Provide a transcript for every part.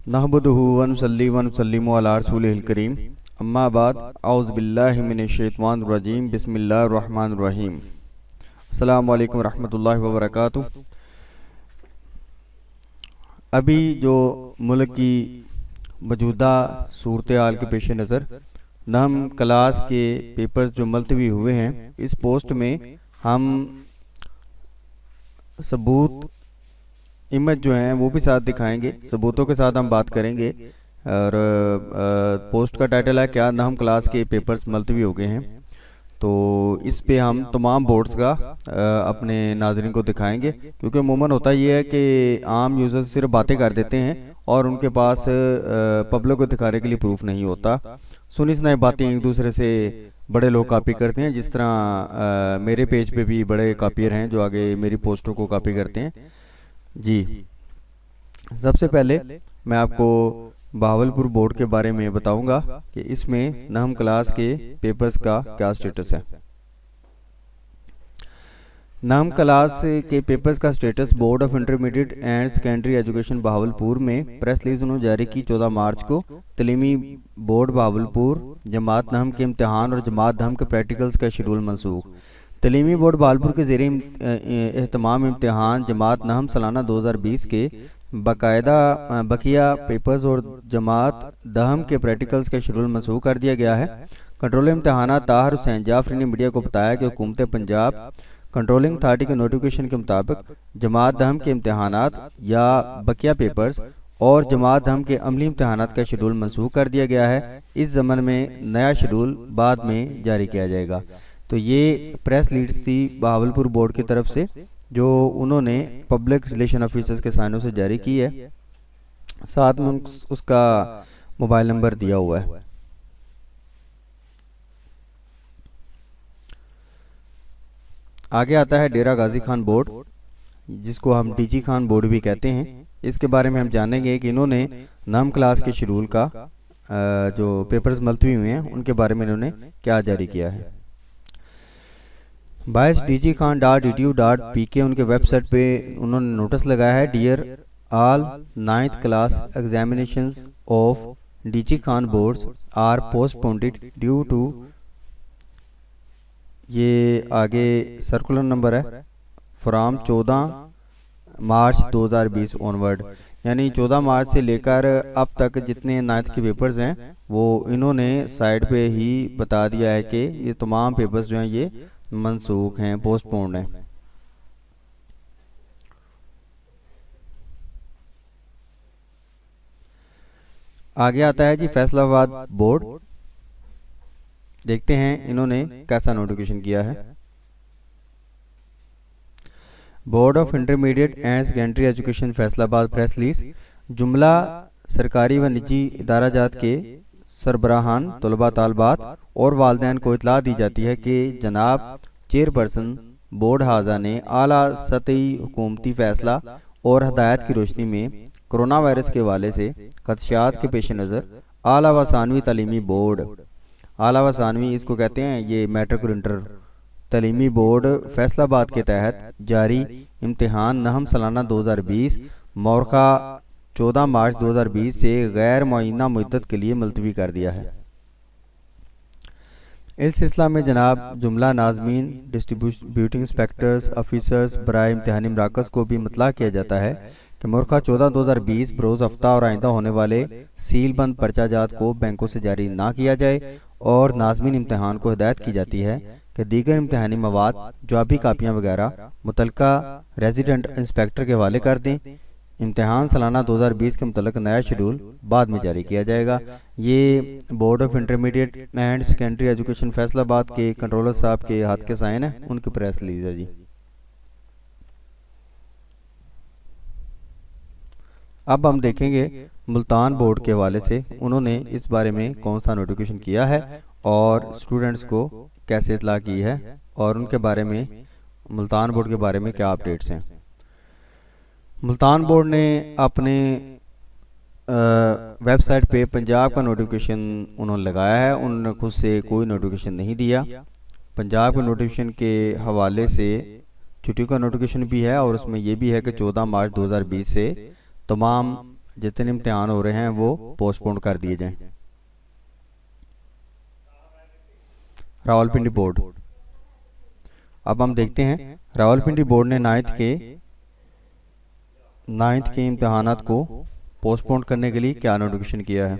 नहमदुहु व नुसल्ली व नुसल्लिमु अला रसूलिहिल करीम अम्मा बाद औज़ु बिल्लाहि मिनश शैतानिर रजीम बिस्मिल्लाहिर रहमानिर रहीम। अस्सलामु अलैकुम रहमतुल्लाहि व बरकातुहू। अभी जो मुल्क की मौजूदा सूरत हाल के पेश नज़र नम क्लास के पेपर्स जो मुलतवी हुए हैं, इस पोस्ट में हम सबूत इमेज जो हैं वो भी साथ दिखाएंगे, सबूतों के साथ हम बात करेंगे। और पोस्ट का टाइटल है क्या नाम क्लास के पेपर्स मुलतवी हो गए हैं। तो इस पे हम तमाम बोर्ड्स का अपने नाज़रीन को दिखाएंगे, क्योंकि अमूमन होता ये है कि आम यूज़र्स सिर्फ बातें कर देते हैं और उनके पास पब्लिक को दिखाने के लिए प्रूफ नहीं होता। सुनी सुनाई बातें एक दूसरे से बड़े लोग कॉपी करते हैं, जिस तरह मेरे पेज पे भी बड़े कॉपियर हैं जो आगे मेरी पोस्टों को कॉपी करते हैं जी। सबसे पहले मैं आपको बहावलपुर बोर्ड के बारे में बताऊंगा कि इसमें नहम क्लास के पेपर्स का क्या स्टेटस है। नहम क्लास के पेपर्स का status board of intermediate and secondary education Bahawalpur में प्रेस रिलीज उन्होंने जारी की 14 मार्च को। तलीमी बोर्ड बहावलपुर जमात नहम के इम्तिहान और जमात नहम के प्रैक्टिकल्स का शेड्यूल मनसूख। तलीमी बोर्ड बहावलपुर के ज़ेरे एहतमाम इम्तिहान जमात नहम सालाना 2020 के बाकायदा बकिया पेपर्स और जमात दहम के प्रैक्टिकल्स का शेड्यूल मनसूख कर दिया गया है। कंट्रोल इम्तिहान ताहिर हुसैन जाफरी ने मीडिया को बताया कि हुकूमत पंजाब कंट्रोलिंग अथॉरिटी के नोटिफिकेशन के मुताबिक जमात दहम के इम्तिहानात या बकिया पेपर्स और जमात दहम के अमली इम्तिहानात का शेड्यूल मनसूख कर दिया गया है। इस ज़मन में नया शेड्यूल बाद में जारी किया जाएगा। तो ये प्रेस लीड्स थी बहावलपुर बोर्ड की तरफ से, जो उन्होंने पब्लिक रिलेशन ऑफिसर्स के साइनों से जारी की है। साथ में उसका मोबाइल नंबर दिया हुआ है। आगे आता है डेरा गाजी खान बोर्ड, जिसको हम डीजी खान बोर्ड भी कहते हैं। इसके बारे में हम जानेंगे कि इन्होंने नाम क्लास के शेड्यूल का जो पेपर्स मुलतवी हुए हैं उनके बारे में इन्होंने क्या जारी किया है। 22dgkhan.edu.pk उनके वेबसाइट पे उन्होंने नोटिस लगाया है, dear all 9th class examinations of DG Khan boards are postponed due to, ये आगे सर्कुलर नंबर है, फ्राम 14 मार्च 2020 ऑनवर्ड, यानी 14 मार्च से लेकर अब तक जितने 9th के पेपर्स हैं वो इन्होंने साइड पे ही बता दिया है कि ये तमाम पेपर्स जो हैं ये मनसूख हैं, पोस्टपोन्ड हैं। आगे आता है जी फैसलाबाद बोर्ड। देखते हैं इन्होंने कैसा नोटिफिकेशन किया है। Board of intermediate and secondary education Faisalabad press release. जुमला सरकारी व निजी इदाराजात के सरबराहान तलबा तालबात और वालिदैन को इतला दी जाती है कि जनाब चेयरपर्सन बोर्ड हाजा ने आला सतही हुकूमती फैसला और हदायत की रोशनी में कोरोना वायरस के हवाले से खदशात के पेश नज़र आला व सानवी तालीमी बोर्ड, आला व सानवी इसको कहते हैं, ये मैट्रिक और इंटर तालीमी बोर्ड फैसलाबाद के तहत जारी इम्तिहान नहम सालाना 2020 मौरखा 14 मार्च 2020 से गैर मुअय्यना मुद्दत के लिए मुलतवी कर दिया है। इस सिलसिला में जनाब जुमला नाजमीन डिस्ट्रीब्यूटिंग इंस्पेक्टर्स ऑफिसर्स बराए इम्तिहानी मराकज़ को भी मतला किया जाता है कि मुर्खा 14/2020 बरोज़ हफ्ता और आइंदा होने वाले सीलबंद पर्चाजात को बैंकों से जारी ना किया जाए और नाजमीन इम्तिहान को हिदायत की जाती है कि दीगर इम्तिहानी मवाद जवाबी कापियाँ वगैरह मुतलका रेजिडेंट इंस्पेक्टर के हवाले कर दें। इम्तिहान सालाना 2020 के मुतल्लिक़ नया शेड्यूल बाद में जारी किया जाएगा। ये board of intermediate and secondary education Faisalabad के कंट्रोलर साहब के हाथ के साइन है, उनकी प्रेस रिलीज है जी। अब हम देखेंगे मुल्तान बोर्ड के हवाले से उन्होंने इस बारे में कौन सा नोटिफिकेशन किया है और स्टूडेंट्स को कैसे इतला की है और उनके बारे में मुल्तान बोर्ड के बारे में क्या अपडेट्स हैं। मुल्तान बोर्ड ने अपने वेबसाइट पे पंजाब का नोटिफिकेशन उन्होंने लगाया है, उन्होंने खुद से कोई नोटिफिकेशन नहीं दिया। पंजाब के नोटिफिकेशन के हवाले से छुट्टियों का नोटिफिकेशन भी है और उसमें यह भी है कि 14 मार्च 2020 से तमाम जितने इम्तिहान हो रहे हैं वो पोस्टपोन कर दिए जाएं। रावलपिंडी बोर्ड, अब हम देखते हैं रावलपिंडी बोर्ड ने नाइन्थ के इम्तिहानात को पोस्टपोन करने के लिए क्या नोटिफिकेशन किया है।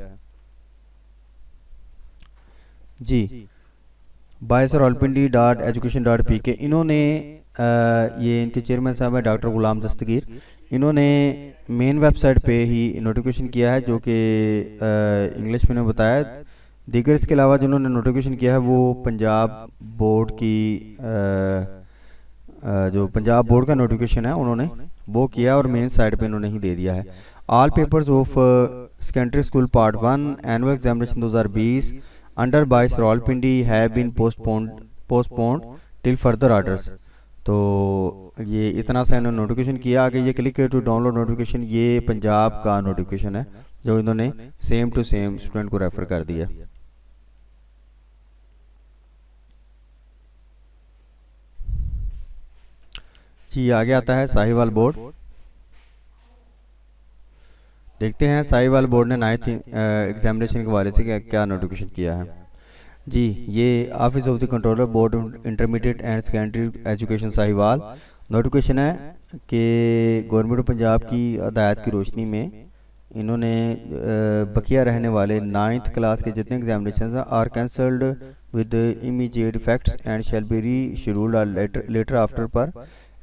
जी, BISE Rawalpindi dot education dot P K, इन्होंने ये इनके चेयरमैन साहब है डॉक्टर गुलाम दस्तगीर, इन्होंने मेन वेबसाइट पे ही नोटिफिकेशन किया है, जो कि इंग्लिश में बताया। दीगर इसके अलावा जिन्होंने नोटिफिकेशन किया है वो पंजाब बोर्ड की जो पंजाब बोर्ड का नोटिफिकेशन है उन्होंने वो किया और मेन साइट पे इन्होंने ही दे दिया है। All papers of secondary school part 1 annual examination 2020 under BISE Rawalpindi have been postponed till further orders. तो ये इतना सा इन्होंने नोटिफिकेशन किया। आगे ये क्लिक टू डाउनलोड नोटिफिकेशन, ये पंजाब का नोटिफिकेशन है जो इन्होंने सेम टू सेम स्टूडेंट को रेफर कर दिया। जी, आगे आता है साहिवाल बोर्ड। देखते हैं साहिवाल बोर्ड ने 9th एग्जामिनेशन के हवाले से क्या नोटिफिकेशन किया है। जी, ये office of the controller board intermediate and secondary education Sahiwal notification है कि गवर्नमेंट ऑफ पंजाब की हदायत की रोशनी में इन्होंने बकिया रहने वाले 9th क्लास के जितने examination are cancelled with immediate effects and shall be rescheduled later after पर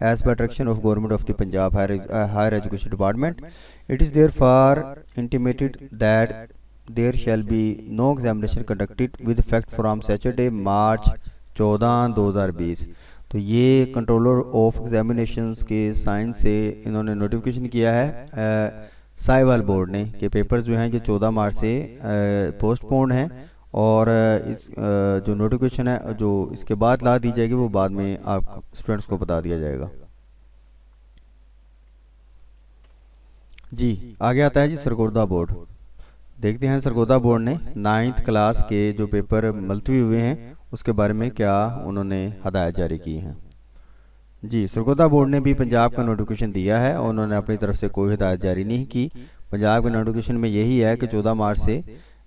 as per direction of government of the Punjab higher education department. It is therefore intimated that there shall be no examination conducted with effect from Saturday March 14, 2020। तो ये controller of examinations के sign से इन्होंने notification किया है Sahiwal board ने कि papers जो हैं जो 14 मार्च से पोस्टपोन्ड हैं और इस जो नोटिफिकेशन है जो इसके बाद ला दी जाएगी वो बाद में आप स्टूडेंट्स को बता दिया जाएगा। जी, आगे आता है जी सरगोदा बोर्ड। देखते हैं सरगोदा बोर्ड ने 9th क्लास के जो पेपर मुलतवी हुए हैं उसके बारे में क्या उन्होंने हदायत जारी की हैं। जी, सरगोदा बोर्ड ने भी पंजाब का नोटिफिकेशन दिया है और उन्होंने अपनी तरफ से कोई हदायत जारी नहीं की। पंजाब के नोटिफिकेशन में यही है कि 14 मार्च से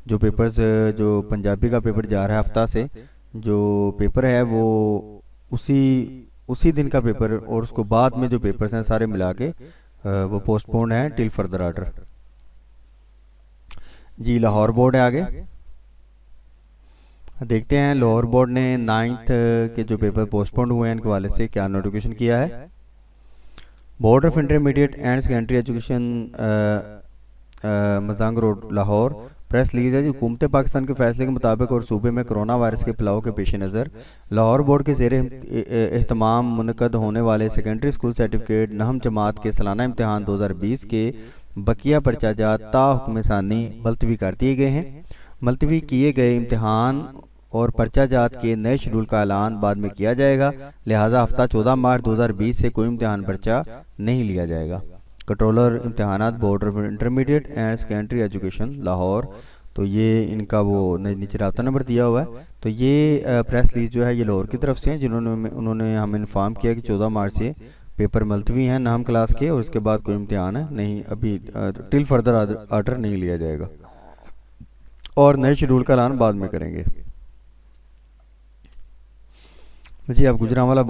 जो पेपर्स जो पंजाबी का पेपर जा रहा है हफ्ता से जो पेपर है वो उसी दिन का पेपर और उसको बाद में जो पेपर्स हैं सारे मिला के वो पोस्टपोन है टिल फर्दर ऑर्डर। जी, लाहौर बोर्ड है आगे। देखते हैं लाहौर बोर्ड ने 9th के जो पेपर पोस्टपोन हुए हैं इनके हवाले से क्या नोटिफिकेशन किया है। Board of intermediate and secondary education Mozang road Lahore press release है। हुकूमत पाकिस्तान के फैसले के मुताबिक और सूबे में कोरोना वायरस के फैलाव के पेश नज़र लाहौर बोर्ड के ज़ेरे एहतमाम मुनक़द होने वाले सेकेंडरी स्कूल सर्टिफिकेट नहम जमात के सालाना इम्तिहान 2020 के बकिया पर्चाजात ताहुक्म सानी मुलतवी कर दिए गए हैं। मुलतवी किए गए इम्तिहान और पर्चाजात के नए शेड्यूल का ऐलान बाद में किया जाएगा, लिहाजा हफ्ता 14 मार्च 2020 से कोई इम्तिहान पर्चा नहीं लिया जाएगा। कंट्रोलर इम्तिहानात board of intermediate and secondary education Lahore, तो ये इनका वो नीचे राब्ता नंबर दिया हुआ है। तो ये प्रेस रिलीज जो है ये लाहौर की तरफ से है उन्होंने हमें इन्फॉर्म किया कि 14 मार्च से पेपर मुलतवी हैं नाम क्लास के और उसके बाद कोई इम्तिहान है नहीं, अभी टिल फर्दर ऑर्डर नहीं लिया जाएगा और नए शेड्यूल का ऐलान बाद में करेंगे। जी, अब Gujranwala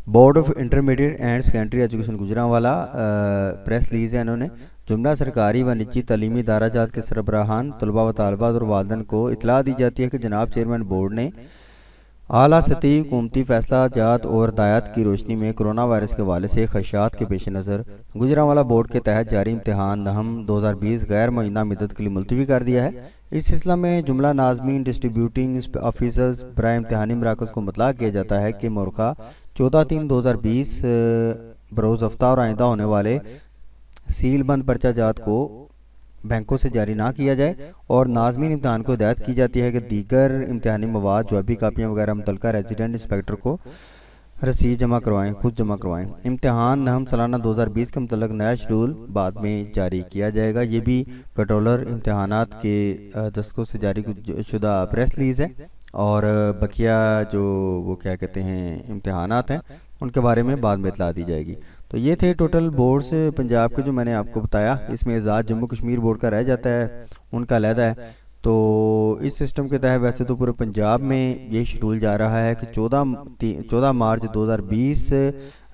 board of intermediate and secondary education Gujranwala press release है। इन्होंने जुमला सरकारी व निजी तलीमी इदाराजात के सरबराहान तलबा व तालबात और वालिदैन को इतला दी जाती है कि जनाब चेयरमैन बोर्ड ने आला सतही हुकूमती फैसला जात और हदायत की रोशनी में कोरोना वायरस के हवाले से खदशात के पेश नज़र गुजरांवाला बोर्ड के तहत जारी इम्तिहान नहम 2020 गैर मुअय्यना मुद्दत के लिए मुलतवी कर दिया है। इस सिलसिला में जुमला नाज़मीन डिस्ट्रीब्यूटिंग ऑफिसर्स बराए इम्तिहानी मराकज़ को मुतला किया जाता है कि मुरखा 14/3/2020 बरोज़ हफ्ता और आइंदा होने वाले सील बंद पर्चा जात को बैंकों से जारी ना किया जाए और नाज़मीन इम्तिहान को हिदायत की जाती है कि दीगर इम्तिहानी मवाद जवाबी कापियाँ वगैरह मुतल्लिका रेजिडेंट इंस्पेक्टर को रसीद जमा करवाएं, खुद जमा करवाएं। इम्तिहान नहम सालाना 2020 के मुतल्लिक नया शेड्यूल बाद में जारी किया जाएगा। ये भी कंट्रोलर इम्तिहानात के दस्तखत से जारी शुदा प्रेस रिलीज है और बकिया जो वो क्या कहते हैं इम्तिहानात हैं उनके बारे में बाद में इतला दी जाएगी। तो ये थे टोटल बोर्ड्स पंजाब के जो मैंने आपको बताया। इसमें आज़ाद जम्मू कश्मीर बोर्ड का रह जाता है, उनका अलहदा है। तो इस सिस्टम के तहत वैसे तो पूरे पंजाब में ये शेड्यूल जा रहा है कि 14 मार्च 2020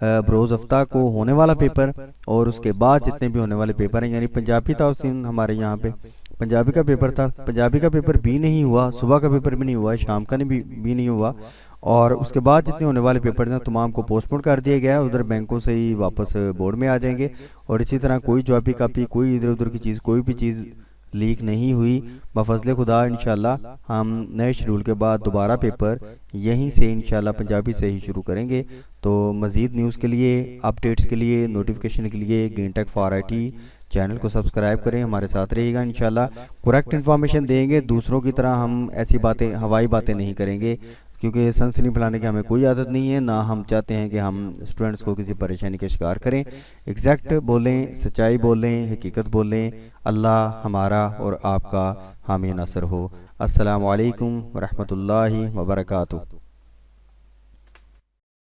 बरोज़ हफ्ता को होने वाला पेपर, और उसके बाद जितने भी होने वाले पेपर हैं, यानी पंजाबी था उस दिन हमारे यहाँ पे पंजाबी का पेपर था, पंजाबी का पेपर भी नहीं हुआ, सुबह का पेपर भी नहीं हुआ, शाम का भी नहीं हुआ। और उसके बाद जितने होने वाले पेपर हैं तमाम को पोस्टपोन कर दिया गया है, उधर बैंकों से ही वापस बोर्ड में आ जाएंगे। और इसी तरह कोई जवाबी कापी, कोई इधर उधर की चीज़, कोई भी चीज़ लीक नहीं हुई। बफजल खुदा इंशाल्लाह हम नए शेड्यूल के बाद दोबारा पेपर यहीं से इंशाल्लाह पंजाबी से ही शुरू करेंगे। तो मज़ीद न्यूज़ के लिए, अपडेट्स के लिए, नोटिफिकेशन के लिए गेनटेक फॉर IT चैनल को सब्सक्राइब करें, हमारे साथ रहिएगा। इंशाल्लाह करेक्ट इन्फॉर्मेशन देंगे, दूसरों की तरह हम ऐसी बातें, हवाई बातें नहीं करेंगे, क्योंकि सनसनी फैलाने की हमें कोई आदत नहीं है, ना हम चाहते हैं कि हम स्टूडेंट्स को किसी परेशानी का शिकार करें। एग्जैक्ट बोलें, सच्चाई बोलें, हकीकत बोलें। अल्लाह हमारा और आपका हामी नसर हो। अस्सलामु अलैकुम वरहमतुल्लाहि वबरकातुहू।